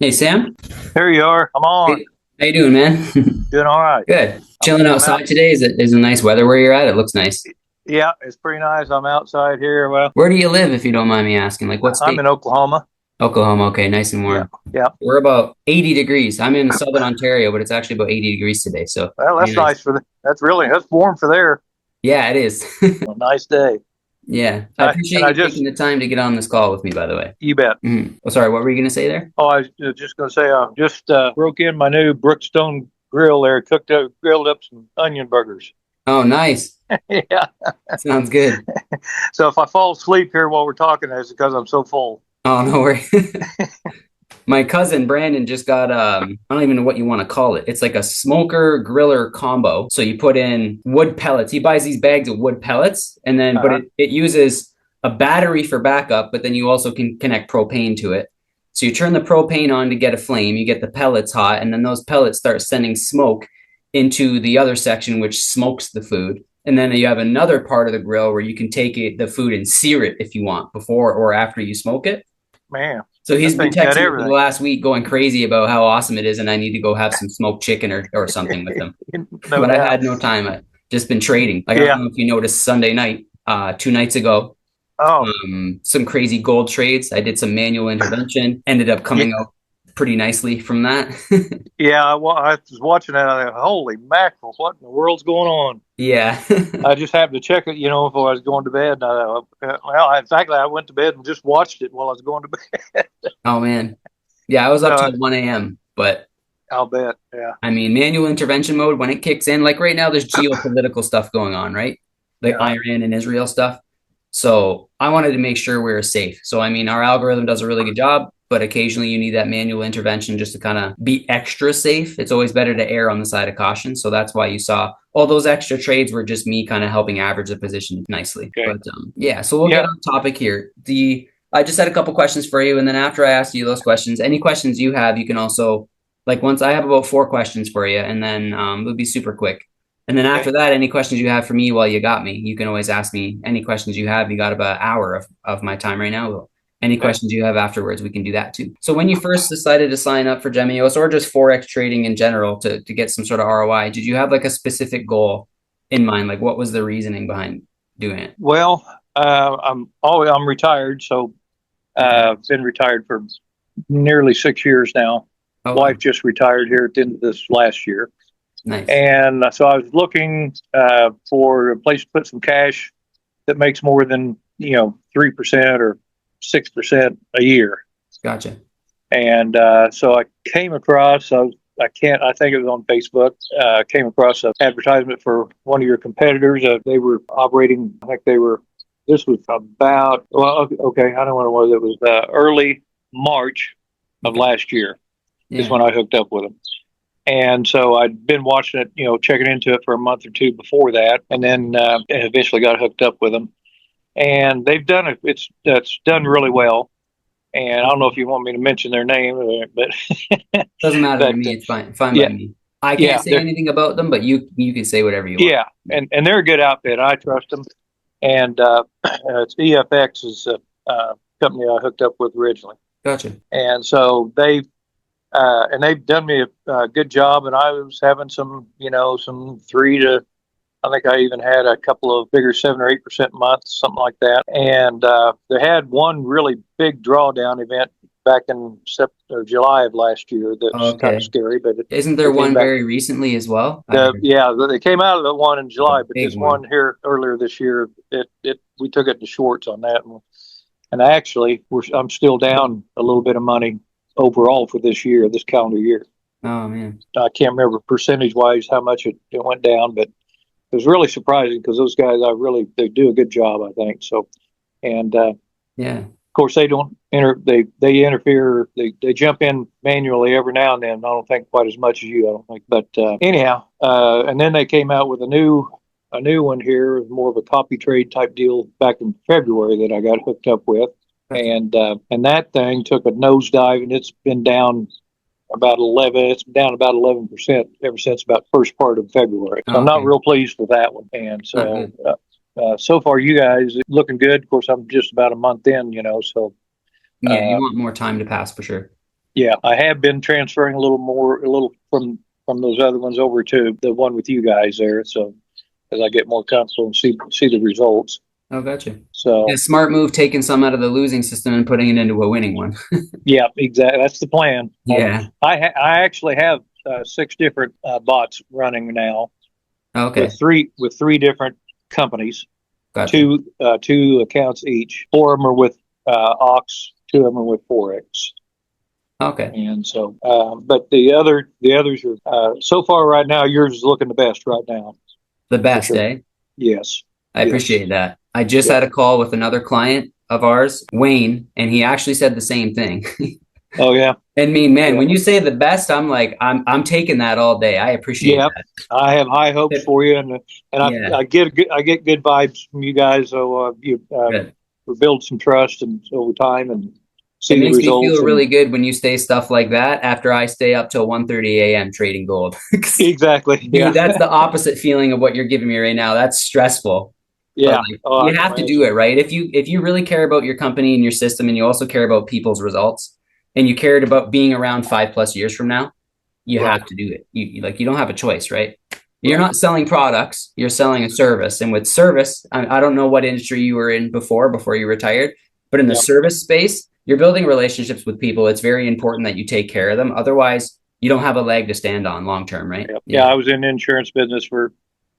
Hey Sam, Here you are. I'm on. hey, how you doing, man? Doing all right. Good. I'm Chilling I'm out. outside today. Is it nice weather where you're at? It looks nice. Yeah, it's pretty nice. I'm outside here. Well, Where do you live, if you don't mind me asking? Like what I'm state? in Oklahoma. Oklahoma. Okay, nice and Yeah, warm. yeah. We're about 80 degrees. I'm in southern Ontario, but it's actually about 80 degrees today. So Well, pretty that's nice. nice that's warm for there. Yeah, it is. A nice day. Yeah, I I, appreciate and I you taking just, the time to get on this call with me, by the way. you bet. Oh, sorry, what were you gonna say there? Oh, I was just going to say, I just broke in my new Brookstone grill there, grilled up some onion burgers. Oh, nice. Yeah. Sounds good. So if I fall asleep here while we're talking, it's because I'm so full. Oh, no worries. My cousin Brandon just got I don't even know what you want to call it. It's like a smoker griller combo. So you put in wood pellets. He buys these bags of wood pellets and then but Uh-huh. it uses a battery for backup, but then you also can connect propane to it. So you turn the propane on to get a flame, you get the pellets hot, and then those pellets start sending smoke into the other section which smokes the food. And then you have another part of the grill where you can take the food and sear it if you want before or after you smoke it. Man, So that he's been thing's got texting me for the everything. last week going crazy about how awesome it is, and I need to go have some smoked chicken or something with him. No But I doubt. had no time. I just been trading. Like I don't Yeah. know if you noticed Sunday night, 2 nights ago, Oh, some crazy gold trades. I did some manual intervention, ended up yeah. coming out pretty nicely from that. Yeah, I was watching that. I thought, holy mackerel, what in the world's going on? Yeah. I just happened to check it, before I was going to bed. And I went to bed and just watched it while I was going to bed. Oh man. Yeah, I was up So till 1 a.m. But I'll bet. Yeah, I mean, manual intervention mode, when it kicks in, like right now, there's geopolitical stuff going on, right? Like yeah. Iran and Israel stuff. So I wanted to make sure we were safe. So, I mean, our algorithm does a really good job, but occasionally you need that manual intervention just to kind of be extra safe. It's always better to err on the side of caution. So that's why you saw all those extra trades were just me kind of helping average the position nicely. Okay. But yeah, so we'll get Yeah. on topic here. I just had a couple questions for you, and then after I ask you those questions, any questions you have, you can also like once I have about four questions for you, and then it'll be super quick. And then after Okay. that, any questions you have for me while you got me, you can always ask me any questions you have. You got about an hour of my time right now. Any Okay. questions you have afterwards, we can do that too. So when you first decided to sign up for Gemeos or just Forex trading in general to get some sort of ROI, did you have like a specific goal in mind? Like what was the reasoning behind doing it? Well, I'm retired, so Okay. I've been retired for nearly 6 years now. Oh wow. Wife just retired here at the end of this last year. Nice. And so I was looking for a place to put some cash that makes more than 3% or 6% a year. Gotcha. And so I came across I can't I think it was on Facebook. Came across an advertisement for one of your competitors. They were operating. I think they were. This was about okay. I don't know what it was. Early March of Okay. last year is Yeah. when I hooked up with them. And so I'd been watching it, checking into it for a month or two before that, and then eventually got hooked up with them. And they've done it. It's done really well. And I don't know if you want me to mention their name, but Doesn't matter to but me. It's fine. Fine by yeah, me. I can't yeah, say anything about them, but you can say whatever you want. yeah, and they're a good outfit. I trust them. And it's EFX is a company I hooked up with originally, Gotcha. and so they've done me a good job. And I was having some three to I think I even had a couple of bigger 7 or 8% months, something like that. And they had one really big drawdown event back in July of last year. That's kind of Okay. scary, but Isn't there they came one back. very recently as well? I heard Yeah, they came out of the one in like a July, but big this one one. here earlier this year, it we took it to shorts on that, and actually I'm still down a little bit of money overall for this year, this calendar year. Oh man. I can't remember percentage wise how much it went down, but it was really surprising because those guys, they do a good job, I think. So, and of Yeah. course they don't they interfere, they jump in manually every now and then. I don't think quite as much as you, I don't think, but anyhow, and then they came out with a new one here, more of a copy trade type deal back in February that I got hooked up with, Gotcha. and that thing took a nosedive, and it's been down about 11. It's down about 11% ever since about first part of February. So Oh, I'm not okay. real pleased with that one. And Not so good. so far, you guys looking good. Of course, I'm just about a month in, so Yeah, you uh, want more time to pass for sure. Yeah, I have been transferring a little from those other ones over to the one with you guys there. So as I get more comfortable and see the results. Oh, gotcha. Yeah, So smart move taking some out of the losing system and putting it into a winning one. yeah, exactly. That's the plan. Yeah. I actually have six different bots running now Okay. with three different companies, Gotcha. two accounts each. Four of them are with Ox, two of them are with Forex. Okay. And so, but the others are so far right now. Yours is looking the best right now The for best, sure. eh? Yes, I yes, appreciate that. I just yeah. had a call with another client of ours, Wayne, and he actually said the same thing. Oh yeah, And me, man, yeah, when you say the best, I'm like, I'm taking that all day. I appreciate yeah. I have high hopes that. for you, and Yeah, I get good vibes from you guys. So you good. we build some trust and over time and It see the makes me feel results and really good when you say stuff like that after I stay up till 1:30 a.m. trading gold. exactly. Dude, Yeah, that's the opposite feeling of what you're giving me right now. That's stressful. But yeah. like Oh, I you can have to do imagine. it, right? If you really care about your company and your system and you also care about people's results and you cared about being around 5+ years from now, you Right, have to do it. You don't have a choice, right? You're right. not selling products, you're selling a service. And with service, I don't know what industry you were in before you retired, but in the Yeah, service space, you're building relationships with people. It's very important that you take care of them. Otherwise, you don't have a leg to stand on long term, right? yeah, yeah. Yeah. I was in the insurance business for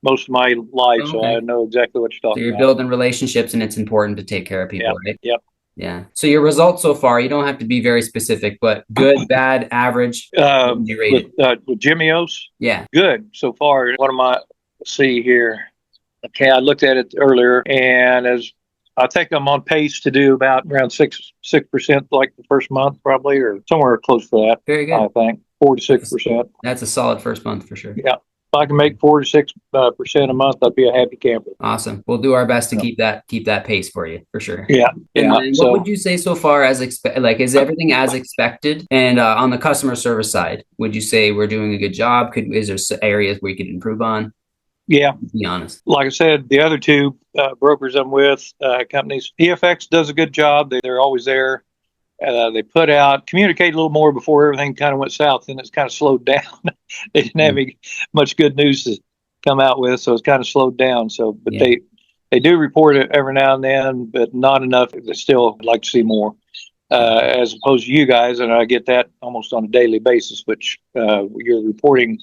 most of my life, Oh, so I okay. know exactly what you're So talking you're about. building relationships and it's important to take care of Yeah, people, right? yeah. Yeah. So your results so far, you don't have to be very specific, but good, bad, average. What would you rate it? With Gemeos, Yeah. good so far. What am I? Let's see here. Okay, I looked at it earlier, and as I think I'm on pace to do about around 6% like the first month, probably, or somewhere close to that. Very I good. think 4 to 6 That's percent. that's a solid first month for sure. Yeah, if I can make 4 to 6% a month, I'd be a happy camper. Awesome. We'll do our best to So, keep that pace for you for sure. yeah, And yeah. then what would So you say so far as like is everything as expected? And on the customer service side, would you say we're doing a good job? Is there areas where you could improve on? yeah, Be honest. like I said, the other two brokers I'm with, companies, PFX does a good job. They're always there. They put out communicate a little more before everything kind of went south, and it's kind of slowed down. They didn't have Mm, any, much good news to come out with, so it's kind of slowed down. So, but yeah. they do report it every now and then, but not enough. They still like to see more, as opposed to you guys, and I get that almost on a daily basis. Which you're reporting,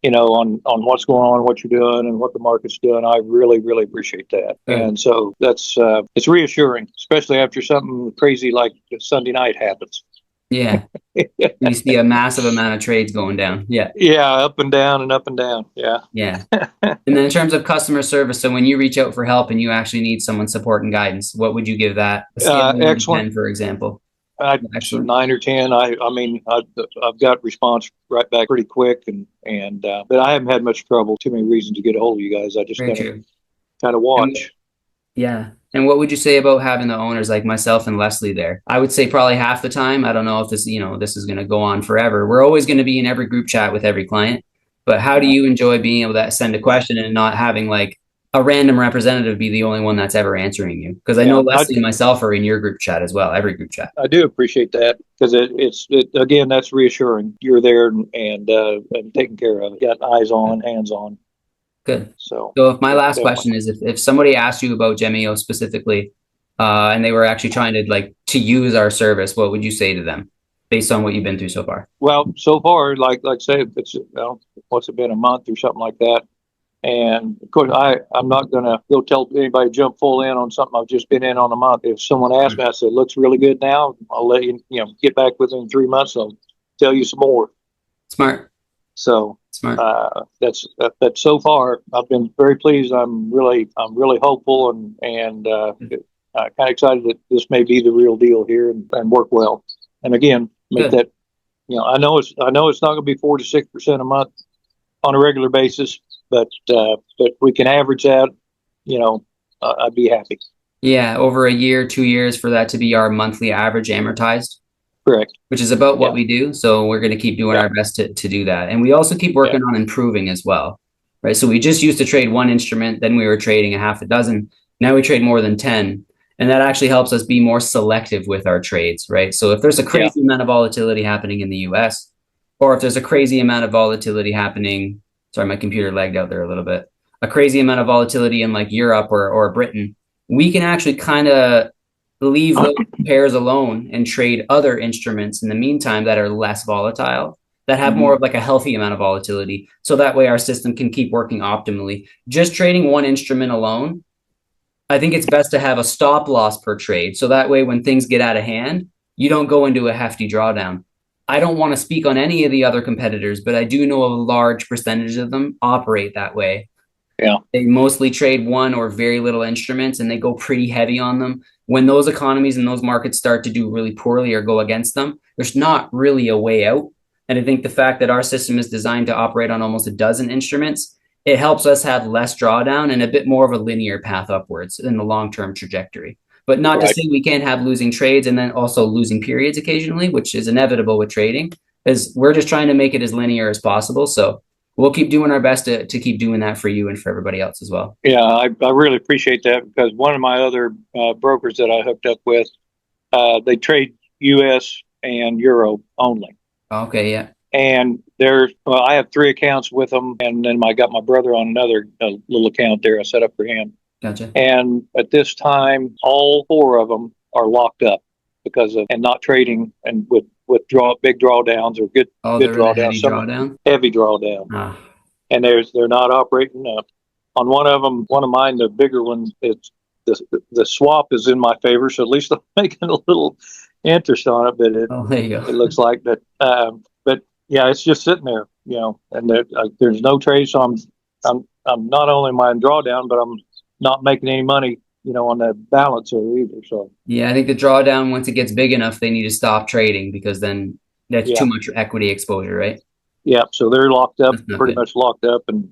on what's going on, what you're doing, and what the market's doing. I really, really appreciate that. Good. And so that's it's reassuring, especially after something crazy like Sunday night happens. Yeah. You see a massive amount of trades going down. Yeah. Yeah, up and down and up and down. Yeah. Yeah. And then in terms of customer service, so when you reach out for help and you actually need someone support and guidance, what would you give that? A scale of 1 to Excellent. 10, for example. I Excellent. 9 or 10. I mean, I've got response right back pretty quick, and but I haven't had much trouble. Too many reasons to get a hold of you guys. I just Very true. kind of And watch. yeah. And what would you say about having the owners like myself and Leslie there? I would say probably half the time. I don't know if this is going to go on forever. We're always going to be in every group chat with every client. But how do Yeah. you enjoy being able to send a question and not having like a random representative be the only one that's ever answering you? Because I know Yeah. Leslie and myself are in your group chat as well, every group chat. I do appreciate that because again, that's reassuring. You're there and taking care of it. Got eyes on, hands on. Good. So So if my last definitely. question is if somebody asked you about Gemeos specifically, and they were actually trying to use our service, what would you say to them based on what you've been through so far? Well, so far, like say, it's what's it been, a month or something like that. And of course, I'm not gonna go tell anybody to jump full in on something I've just been in on a month. If someone asks me, I said, looks really good now. I'll let get back within 3 months. I'll tell you some more. Smart. So Smart. that's so far. I've been very pleased. I'm really hopeful and kind of excited that this may be the real deal here and work well. And again, make Good. that. I know it's not going to be 4 to 6% a month on a regular basis, but we can average that. I'd be happy. Yeah, over a year, 2 years for that to be our monthly average amortized, Correct. which is about what Yeah. we do. So we're going to keep doing Yeah. our best to do that. And we also keep Yeah. working on improving as well, right? So we just used to trade one instrument, then we were trading a half a dozen. Now we trade more than 10. And that actually helps us be more selective with our trades, right? So if there's a Yeah. crazy amount of volatility happening in the US, or if there's a crazy amount of volatility happening, sorry, my computer lagged out there a little bit, a crazy amount of volatility in like Europe or Britain, we can actually kind of leave those pairs alone and trade other instruments in the meantime that are less volatile, that have more Hmm. of like a healthy amount of volatility. So that way our system can keep working optimally. Just trading one instrument alone, I think it's best to have a stop loss per trade. So that way, when things get out of hand, you don't go into a hefty drawdown. I don't want to speak on any of the other competitors, but I do know a large percentage of them operate that way. Yeah. They mostly trade one or very little instruments and they go pretty heavy on them. When those economies and those markets start to do really poorly or go against them, there's not really a way out. And I think the fact that our system is designed to operate on almost a dozen instruments, it helps us have less drawdown and a bit more of a linear path upwards in the long term trajectory. But not to Right. say we can't have losing trades and then also losing periods occasionally, which is inevitable with trading, because we're just trying to make it as linear as possible. So we'll keep doing our best to keep doing that for you and for everybody else as well. Yeah, I really appreciate that because one of my other brokers that I hooked up with, they trade U.S. and Euro only. Okay, yeah, And well, I have 3 accounts with them, and then I got my brother on another little account there I set up for him. gotcha. And at this time, all 4 of them are locked up because of and not trading and with big drawdowns or Oh, good they're in a drawdowns, heavy some drawdown. heavy drawdown, Ah, and they're not operating on one of them. One of mine, the bigger one, it's the swap is in my favor, so at least I'm making a little interest on it. But oh, there you it go. looks like that. But yeah, it's just sitting there, and there's no trade. So I'm not only am I in drawdown, but I'm not making any money, on the balance there either. So Yeah, I think the drawdown, once it gets big enough, they need to stop trading because then that's too yeah, much equity exposure, right? yeah. So they're locked up, That's not pretty good. much locked up, and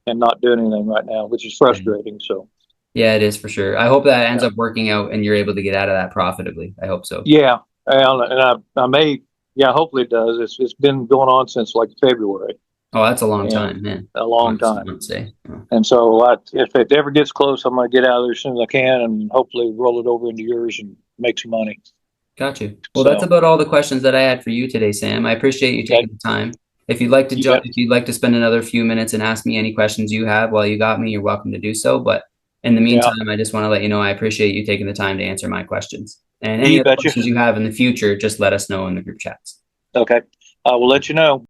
not doing anything right now, which is Yeah. frustrating. So Yeah, it is for sure. I hope that ends yeah, up working out and you're able to get out of that profitably. I hope so. yeah, and I may, yeah, hopefully it does. It's been going on since like February, Oh, that's a long and time, man. a long Months, time. let's say. Oh, And so if it ever gets close, I'm going to get out of there as soon as I can and hopefully roll it over into yours and make some money. got you. Well, that's So, about all the questions that I had for you today, Sam. I appreciate you okay, taking the time. If you'd like to you bet. if you'd like to spend another few minutes and ask me any questions you have while you got me, you're welcome to do so. But in the Yeah, meantime, I just want to let you know I appreciate you taking the time to answer my questions. And any you other betcha. questions you have in the future, just let us know in the group chats. Okay. I will let you know.